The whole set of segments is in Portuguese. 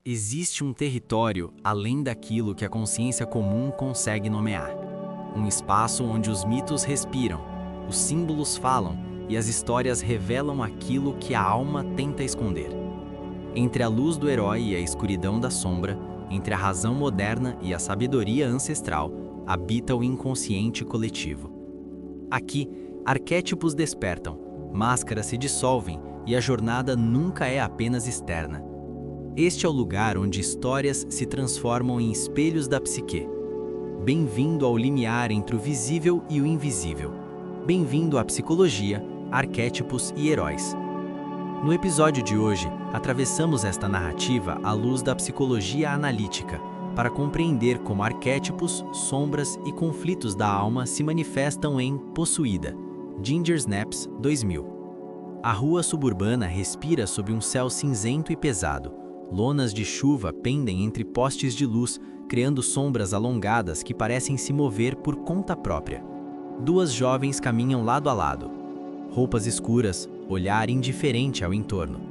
Existe um território além daquilo que a consciência comum consegue nomear. Um espaço onde os mitos respiram, os símbolos falam e as histórias revelam aquilo que a alma tenta esconder. Entre a luz do herói e a escuridão da sombra, entre a razão moderna e a sabedoria ancestral, habita o inconsciente coletivo. Aqui, arquétipos despertam, máscaras se dissolvem e a jornada nunca é apenas externa. Este é o lugar onde histórias se transformam em espelhos da psique. Bem-vindo ao limiar entre o visível e o invisível. Bem-vindo à psicologia, arquétipos e heróis. No episódio de hoje, atravessamos esta narrativa à luz da psicologia analítica, para compreender como arquétipos, sombras e conflitos da alma se manifestam em Possuída, Ginger Snaps 2000. A rua suburbana respira sob um céu cinzento e pesado. Lonas de chuva pendem entre postes de luz, criando sombras alongadas que parecem se mover por conta própria. Duas jovens caminham lado a lado. Roupas escuras, olhar indiferente ao entorno.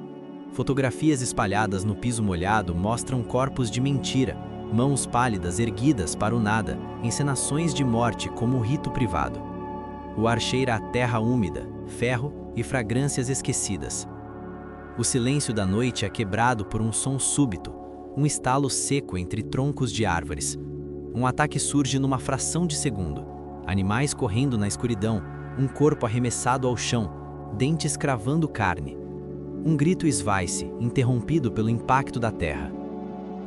Fotografias espalhadas no piso molhado mostram corpos de mentira, mãos pálidas erguidas para o nada, encenações de morte como rito privado. O ar cheira a terra úmida, ferro e fragrâncias esquecidas. O silêncio da noite é quebrado por um som súbito, um estalo seco entre troncos de árvores. Um ataque surge numa fração de segundo. Animais correndo na escuridão, um corpo arremessado ao chão, dentes cravando carne. Um grito esvai-se, interrompido pelo impacto da terra.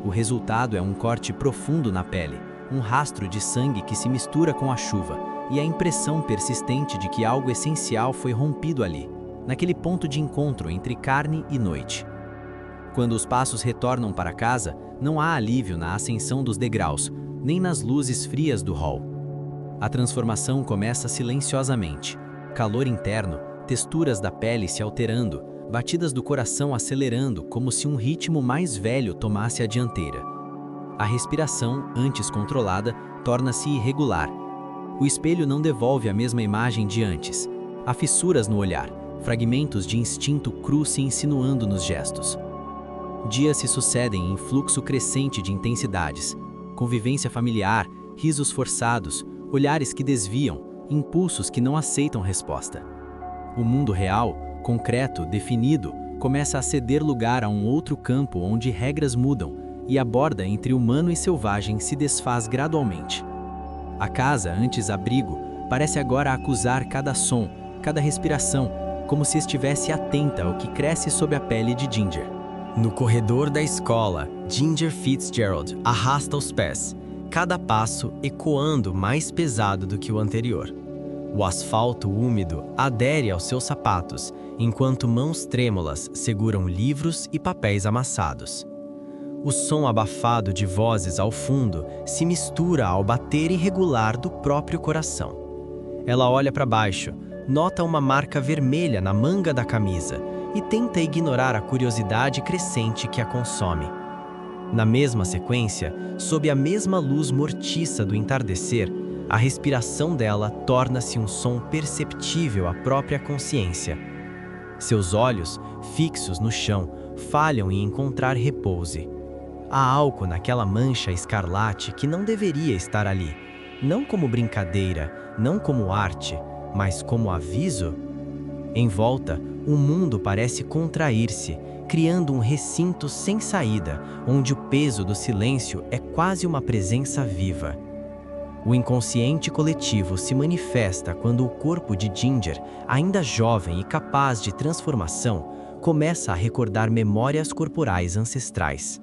O resultado é um corte profundo na pele, um rastro de sangue que se mistura com a chuva e a impressão persistente de que algo essencial foi rompido ali, naquele ponto de encontro entre carne e noite. Quando os passos retornam para casa, não há alívio na ascensão dos degraus, nem nas luzes frias do hall. A transformação começa silenciosamente. Calor interno, texturas da pele se alterando, batidas do coração acelerando como se um ritmo mais velho tomasse a dianteira. A respiração, antes controlada, torna-se irregular. O espelho não devolve a mesma imagem de antes. Há fissuras no olhar, fragmentos de instinto cru se insinuando nos gestos. Dias se sucedem em fluxo crescente de intensidades. Convivência familiar, risos forçados, olhares que desviam, impulsos que não aceitam resposta. O mundo real, concreto, definido, começa a ceder lugar a um outro campo onde regras mudam e a borda entre humano e selvagem se desfaz gradualmente. A casa, antes abrigo, parece agora acusar cada som, cada respiração, como se estivesse atenta ao que cresce sob a pele de Ginger. No corredor da escola, Ginger Fitzgerald arrasta os pés, cada passo ecoando mais pesado do que o anterior. O asfalto úmido adere aos seus sapatos, enquanto mãos trêmulas seguram livros e papéis amassados. O som abafado de vozes ao fundo se mistura ao bater irregular do próprio coração. Ela olha para baixo, nota uma marca vermelha na manga da camisa e tenta ignorar a curiosidade crescente que a consome. Na mesma sequência, sob a mesma luz mortiça do entardecer, a respiração dela torna-se um som perceptível à própria consciência. Seus olhos, fixos no chão, falham em encontrar repouso. Há algo naquela mancha escarlate que não deveria estar ali, não como brincadeira, não como arte, mas como aviso. Em volta, o mundo parece contrair-se, criando um recinto sem saída, onde o peso do silêncio é quase uma presença viva. O inconsciente coletivo se manifesta quando o corpo de Ginger, ainda jovem e capaz de transformação, começa a recordar memórias corporais ancestrais.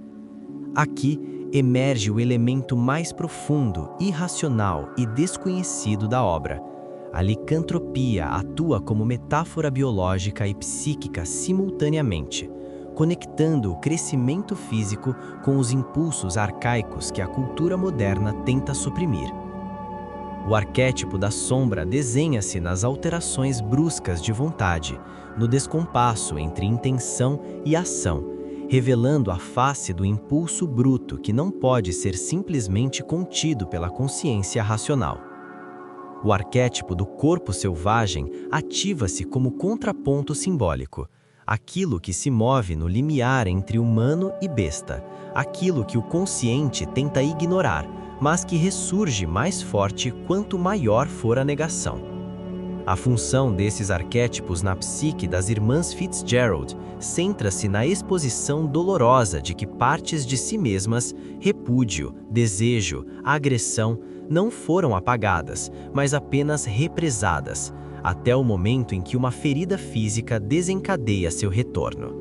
Aqui emerge o elemento mais profundo, irracional e desconhecido da obra. A licantropia atua como metáfora biológica e psíquica simultaneamente, conectando o crescimento físico com os impulsos arcaicos que a cultura moderna tenta suprimir. O arquétipo da sombra desenha-se nas alterações bruscas de vontade, no descompasso entre intenção e ação, revelando a face do impulso bruto que não pode ser simplesmente contido pela consciência racional. O arquétipo do corpo selvagem ativa-se como contraponto simbólico. aquilo que se move no limiar entre humano e besta, aquilo que o consciente tenta ignorar, mas que ressurge mais forte quanto maior for a negação. A função desses arquétipos na psique das irmãs Fitzgerald centra-se na exposição dolorosa de que partes de si mesmas, repúdio, desejo, agressão, não foram apagadas, mas apenas represadas, até o momento em que uma ferida física desencadeia seu retorno.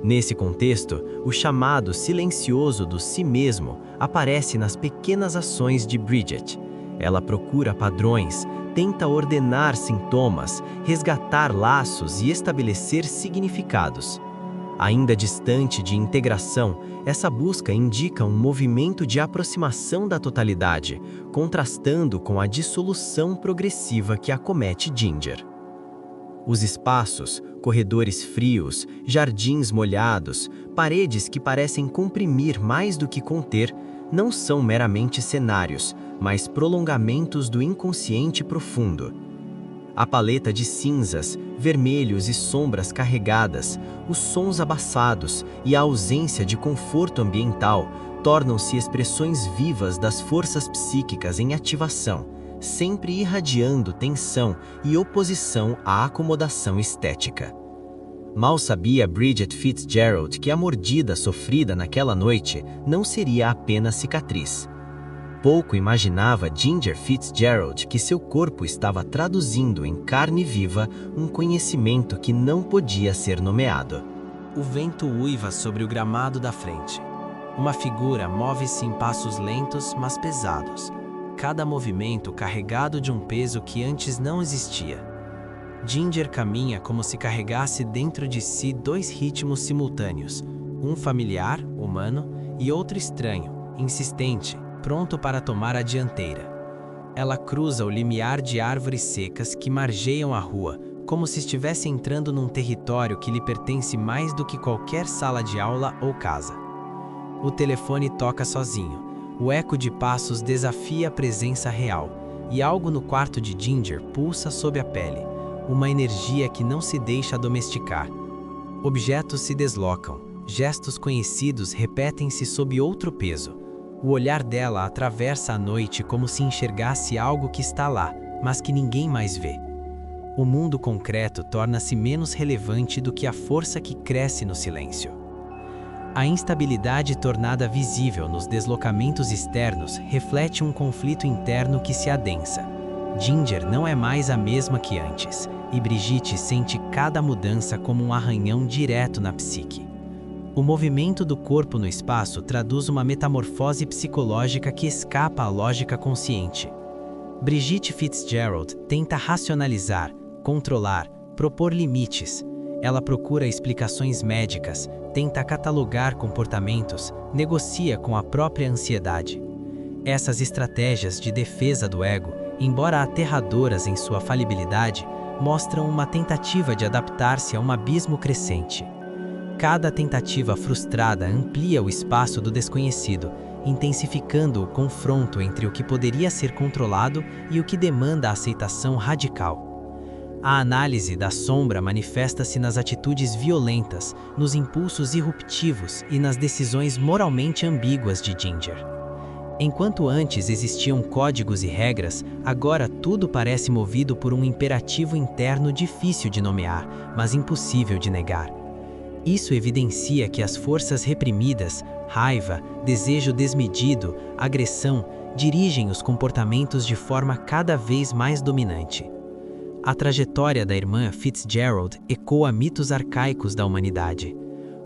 Nesse contexto, o chamado silencioso do si mesmo aparece nas pequenas ações de Bridget. Ela procura padrões, tenta ordenar sintomas, resgatar laços e estabelecer significados. Ainda distante de integração, essa busca indica um movimento de aproximação da totalidade, contrastando com a dissolução progressiva que acomete Ginger. Os espaços, corredores frios, jardins molhados, paredes que parecem comprimir mais do que conter, não são meramente cenários, mas prolongamentos do inconsciente profundo. A paleta de cinzas, vermelhos e sombras carregadas, os sons abafados e a ausência de conforto ambiental tornam-se expressões vivas das forças psíquicas em ativação, sempre irradiando tensão e oposição à acomodação estética. Mal sabia Bridget Fitzgerald que a mordida sofrida naquela noite não seria apenas cicatriz. Pouco imaginava Ginger Fitzgerald que seu corpo estava traduzindo em carne viva um conhecimento que não podia ser nomeado. O vento uiva sobre o gramado da frente. Uma figura move-se em passos lentos, mas pesados. Cada movimento carregado de um peso que antes não existia. Ginger caminha como se carregasse dentro de si dois ritmos simultâneos, um familiar, humano, e outro estranho, insistente, pronto para tomar a dianteira. Ela cruza o limiar de árvores secas que margeiam a rua, como se estivesse entrando num território que lhe pertence mais do que qualquer sala de aula ou casa. O telefone toca sozinho. O eco de passos desafia a presença real, e algo no quarto de Ginger pulsa sob a pele, uma energia que não se deixa domesticar. Objetos se deslocam, gestos conhecidos repetem-se sob outro peso. O olhar dela atravessa a noite como se enxergasse algo que está lá, mas que ninguém mais vê. O mundo concreto torna-se menos relevante do que a força que cresce no silêncio. A instabilidade tornada visível nos deslocamentos externos reflete um conflito interno que se adensa. Ginger não é mais a mesma que antes, e Brigitte sente cada mudança como um arranhão direto na psique. O movimento do corpo no espaço traduz uma metamorfose psicológica que escapa à lógica consciente. Brigitte Fitzgerald tenta racionalizar, controlar, propor limites. Ela procura explicações médicas, tenta catalogar comportamentos, negocia com a própria ansiedade. Essas estratégias de defesa do ego, embora aterradoras em sua falibilidade, mostram uma tentativa de adaptar-se a um abismo crescente. Cada tentativa frustrada amplia o espaço do desconhecido, intensificando o confronto entre o que poderia ser controlado e o que demanda aceitação radical. A análise da sombra manifesta-se nas atitudes violentas, nos impulsos irruptivos e nas decisões moralmente ambíguas de Ginger. Enquanto antes existiam códigos e regras, agora tudo parece movido por um imperativo interno difícil de nomear, mas impossível de negar. Isso evidencia que as forças reprimidas, raiva, desejo desmedido, agressão, dirigem os comportamentos de forma cada vez mais dominante. A trajetória da irmã Fitzgerald ecoa mitos arcaicos da humanidade.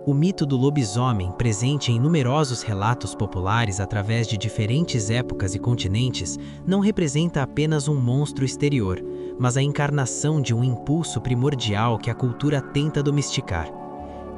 O mito do lobisomem, presente em numerosos relatos populares através de diferentes épocas e continentes, não representa apenas um monstro exterior, mas a encarnação de um impulso primordial que a cultura tenta domesticar.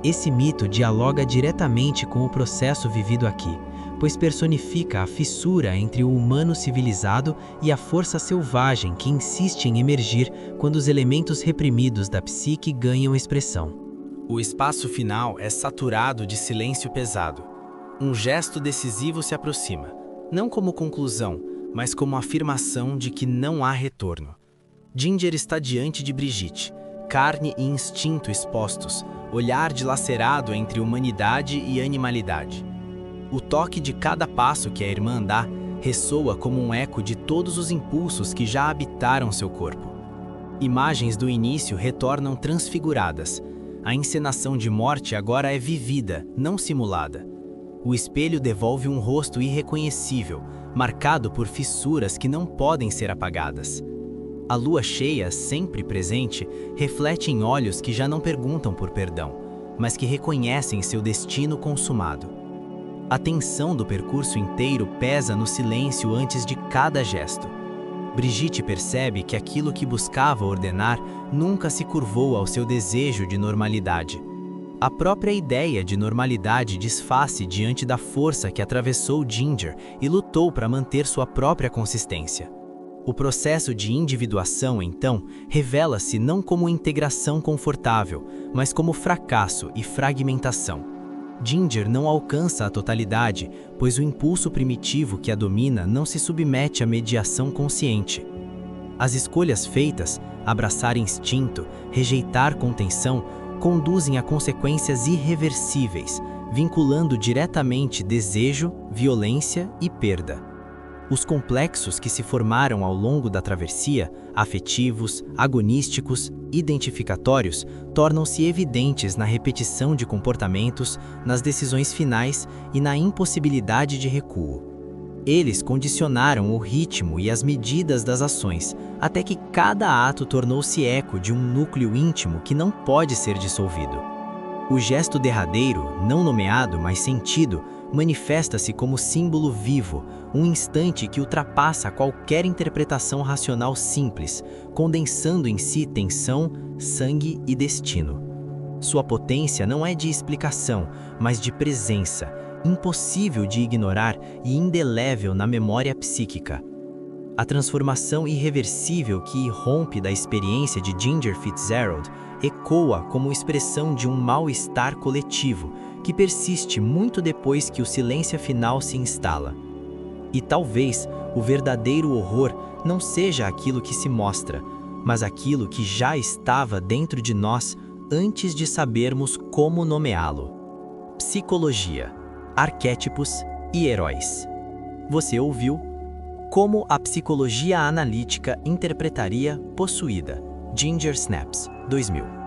Esse mito dialoga diretamente com o processo vivido aqui, pois personifica a fissura entre o humano civilizado e a força selvagem que insiste em emergir quando os elementos reprimidos da psique ganham expressão. O espaço final é saturado de silêncio pesado. Um gesto decisivo se aproxima, não como conclusão, mas como afirmação de que não há retorno. Ginger está diante de Brigitte, carne e instinto expostos, olhar dilacerado entre humanidade e animalidade. O toque de cada passo que a irmã dá ressoa como um eco de todos os impulsos que já habitaram seu corpo. Imagens do início retornam transfiguradas. A encenação de morte agora é vivida, não simulada. O espelho devolve um rosto irreconhecível, marcado por fissuras que não podem ser apagadas. A lua cheia, sempre presente, reflete em olhos que já não perguntam por perdão, mas que reconhecem seu destino consumado. A tensão do percurso inteiro pesa no silêncio antes de cada gesto. Brigitte percebe que aquilo que buscava ordenar nunca se curvou ao seu desejo de normalidade. A própria ideia de normalidade desfaz-se diante da força que atravessou Ginger e lutou para manter sua própria consistência. O processo de individuação, então, revela-se não como integração confortável, mas como fracasso e fragmentação. Ginger não alcança a totalidade, pois o impulso primitivo que a domina não se submete à mediação consciente. As escolhas feitas, abraçar instinto, rejeitar contenção, conduzem a consequências irreversíveis, vinculando diretamente desejo, violência e perda. Os complexos que se formaram ao longo da travessia, afetivos, agonísticos, identificatórios, tornam-se evidentes na repetição de comportamentos, nas decisões finais e na impossibilidade de recuo. Eles condicionaram o ritmo e as medidas das ações, até que cada ato tornou-se eco de um núcleo íntimo que não pode ser dissolvido. O gesto derradeiro, não nomeado, mas sentido, manifesta-se como símbolo vivo, um instante que ultrapassa qualquer interpretação racional simples, condensando em si tensão, sangue e destino. Sua potência não é de explicação, mas de presença, impossível de ignorar e indelével na memória psíquica. A transformação irreversível que irrompe da experiência de Ginger Fitzgerald ecoa como expressão de um mal-estar coletivo, que persiste muito depois que o silêncio final se instala. E talvez o verdadeiro horror não seja aquilo que se mostra, mas aquilo que já estava dentro de nós antes de sabermos como nomeá-lo. Psicologia, arquétipos e heróis. Você ouviu Como a Psicologia Analítica Interpretaria Possuída, Ginger Snaps, 2000.